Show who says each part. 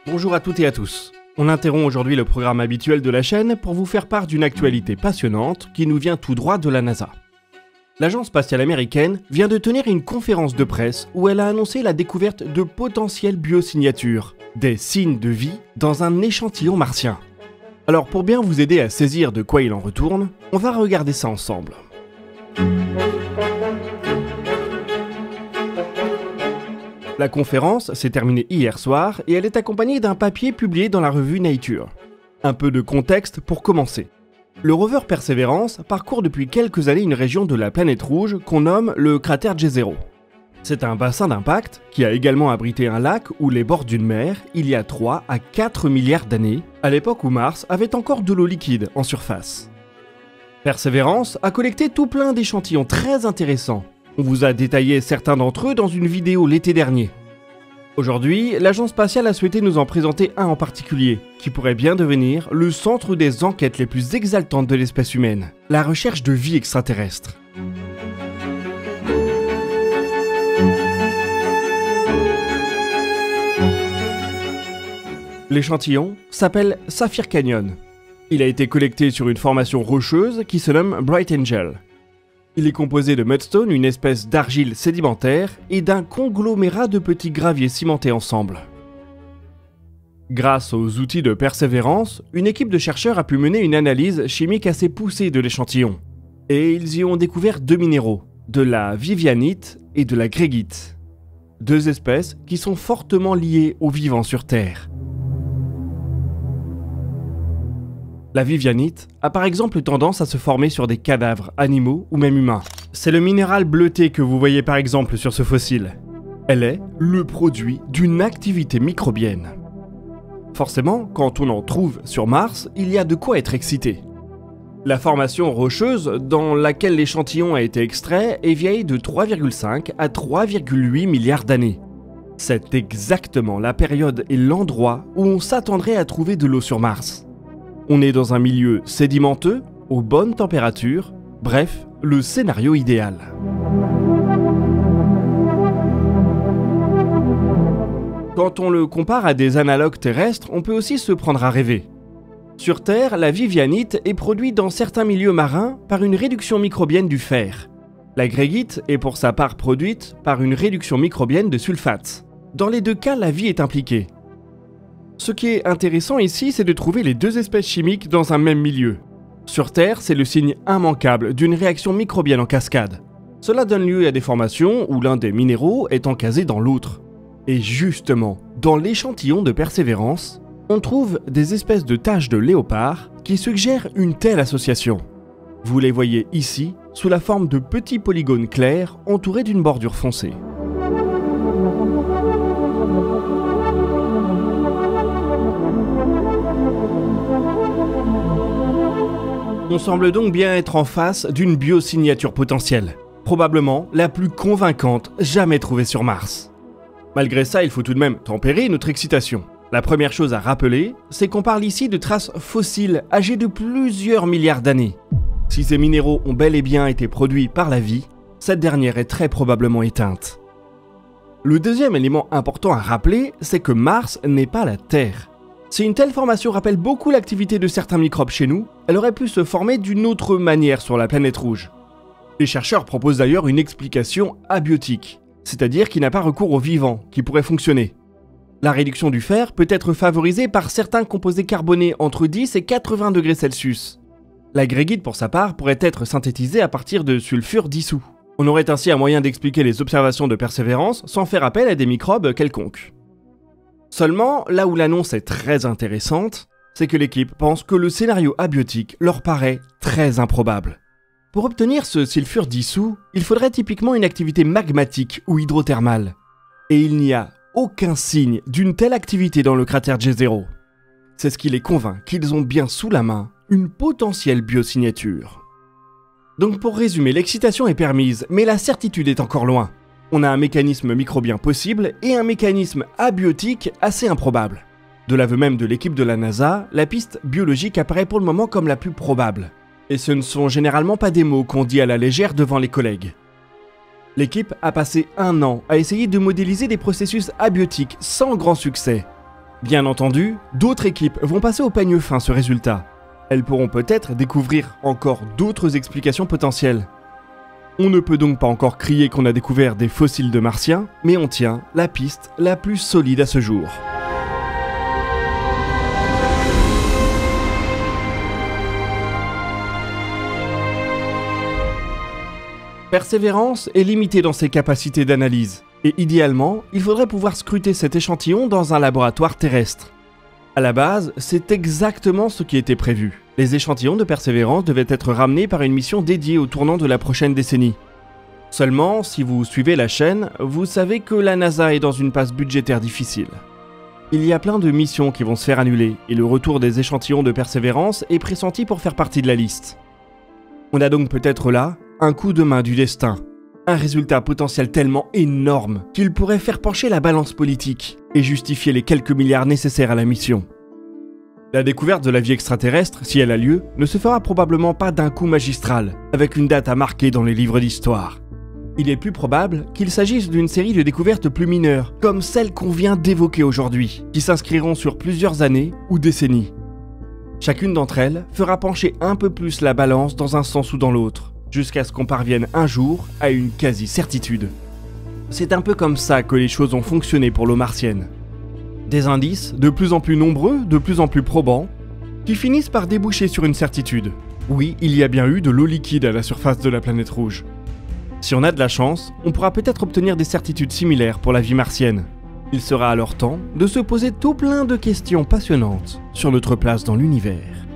Speaker 1: Bonjour à toutes et à tous. On interrompt aujourd'hui le programme habituel de la chaîne pour vous faire part d'une actualité passionnante qui nous vient tout droit de la NASA. L'agence spatiale américaine vient de tenir une conférence de presse où elle a annoncé la découverte de potentielles biosignatures, des signes de vie dans un échantillon martien. Alors pour bien vous aider à saisir de quoi il en retourne, on va regarder ça ensemble. La conférence s'est terminée hier soir et elle est accompagnée d'un papier publié dans la revue Nature. Un peu de contexte pour commencer. Le rover Perseverance parcourt depuis quelques années une région de la planète rouge qu'on nomme le cratère Jezero. C'est un bassin d'impact qui a également abrité un lac ou les bords d'une mer il y a 3 à 4 milliards d'années, à l'époque où Mars avait encore de l'eau liquide en surface. Perseverance a collecté tout plein d'échantillons très intéressants. On vous a détaillé certains d'entre eux dans une vidéo l'été dernier. Aujourd'hui, l'agence spatiale a souhaité nous en présenter un en particulier, qui pourrait bien devenir le centre des enquêtes les plus exaltantes de l'espèce humaine, la recherche de vie extraterrestre. L'échantillon s'appelle Saphir Canyon. Il a été collecté sur une formation rocheuse qui se nomme Bright Angel. Il est composé de mudstone, une espèce d'argile sédimentaire, et d'un conglomérat de petits graviers cimentés ensemble. Grâce aux outils de Perseverance, une équipe de chercheurs a pu mener une analyse chimique assez poussée de l'échantillon. Et ils y ont découvert 2 minéraux, de la vivianite et de la grégite. 2 espèces qui sont fortement liées aux vivants sur Terre. La vivianite a par exemple tendance à se former sur des cadavres, animaux ou même humains. C'est le minéral bleuté que vous voyez par exemple sur ce fossile. Elle est le produit d'une activité microbienne. Forcément, quand on en trouve sur Mars, il y a de quoi être excité. La formation rocheuse dans laquelle l'échantillon a été extrait est vieille de 3,5 à 3,8 milliards d'années. C'est exactement la période et l'endroit où on s'attendrait à trouver de l'eau sur Mars. On est dans un milieu sédimenteux, aux bonnes températures, bref, le scénario idéal. Quand on le compare à des analogues terrestres, on peut aussi se prendre à rêver. Sur Terre, la vivianite est produite dans certains milieux marins par une réduction microbienne du fer. La grégite est pour sa part produite par une réduction microbienne de sulfate. Dans les 2 cas, la vie est impliquée. Ce qui est intéressant ici, c'est de trouver les 2 espèces chimiques dans un même milieu. Sur Terre, c'est le signe immanquable d'une réaction microbienne en cascade. Cela donne lieu à des formations où l'un des minéraux est encasé dans l'autre. Et justement, dans l'échantillon de Perseverance, on trouve des espèces de taches de léopard qui suggèrent une telle association. Vous les voyez ici, sous la forme de petits polygones clairs entourés d'une bordure foncée. On semble donc bien être en face d'une biosignature potentielle, probablement la plus convaincante jamais trouvée sur Mars. Malgré ça, il faut tout de même tempérer notre excitation. La première chose à rappeler, c'est qu'on parle ici de traces fossiles âgées de plusieurs milliards d'années. Si ces minéraux ont bel et bien été produits par la vie, cette dernière est très probablement éteinte. Le deuxième élément important à rappeler, c'est que Mars n'est pas la Terre. Si une telle formation rappelle beaucoup l'activité de certains microbes chez nous, elle aurait pu se former d'une autre manière sur la planète rouge. Les chercheurs proposent d'ailleurs une explication abiotique, c'est-à-dire qui n'a pas recours aux vivants, qui pourrait fonctionner. La réduction du fer peut être favorisée par certains composés carbonés entre 10 et 80 degrés Celsius. La grégite, pour sa part, pourrait être synthétisée à partir de sulfure dissous. On aurait ainsi un moyen d'expliquer les observations de Perseverance sans faire appel à des microbes quelconques. Seulement, là où l'annonce est très intéressante, c'est que l'équipe pense que le scénario abiotique leur paraît très improbable. Pour obtenir ce sulfure dissous, il faudrait typiquement une activité magmatique ou hydrothermale. Et il n'y a aucun signe d'une telle activité dans le cratère Jezero. C'est ce qui les convainc qu'ils ont bien sous la main une potentielle biosignature. Donc pour résumer, l'excitation est permise, mais la certitude est encore loin. On a un mécanisme microbien possible et un mécanisme abiotique assez improbable. De l'aveu même de l'équipe de la NASA, la piste biologique apparaît pour le moment comme la plus probable. Et ce ne sont généralement pas des mots qu'on dit à la légère devant les collègues. L'équipe a passé 1 an à essayer de modéliser des processus abiotiques sans grand succès. Bien entendu, d'autres équipes vont passer au peigne fin ce résultat. Elles pourront peut-être découvrir encore d'autres explications potentielles. On ne peut donc pas encore crier qu'on a découvert des fossiles de martiens, mais on tient la piste la plus solide à ce jour. Persévérance est limitée dans ses capacités d'analyse, et idéalement, il faudrait pouvoir scruter cet échantillon dans un laboratoire terrestre. À la base, c'est exactement ce qui était prévu. Les échantillons de Persévérance devaient être ramenés par une mission dédiée au tournant de la prochaine décennie. Seulement, si vous suivez la chaîne, vous savez que la NASA est dans une passe budgétaire difficile. Il y a plein de missions qui vont se faire annuler, et le retour des échantillons de Persévérance est pressenti pour faire partie de la liste. On a donc peut-être là un coup de main du destin, un résultat potentiel tellement énorme qu'il pourrait faire pencher la balance politique et justifier les quelques milliards nécessaires à la mission. La découverte de la vie extraterrestre, si elle a lieu, ne se fera probablement pas d'un coup magistral, avec une date à marquer dans les livres d'histoire. Il est plus probable qu'il s'agisse d'une série de découvertes plus mineures, comme celles qu'on vient d'évoquer aujourd'hui, qui s'inscriront sur plusieurs années ou décennies. Chacune d'entre elles fera pencher un peu plus la balance dans un sens ou dans l'autre, jusqu'à ce qu'on parvienne un jour à une quasi-certitude. C'est un peu comme ça que les choses ont fonctionné pour l'eau martienne. Des indices de plus en plus nombreux, de plus en plus probants, qui finissent par déboucher sur une certitude. Oui, il y a bien eu de l'eau liquide à la surface de la planète rouge. Si on a de la chance, on pourra peut-être obtenir des certitudes similaires pour la vie martienne. Il sera alors temps de se poser tout plein de questions passionnantes sur notre place dans l'univers.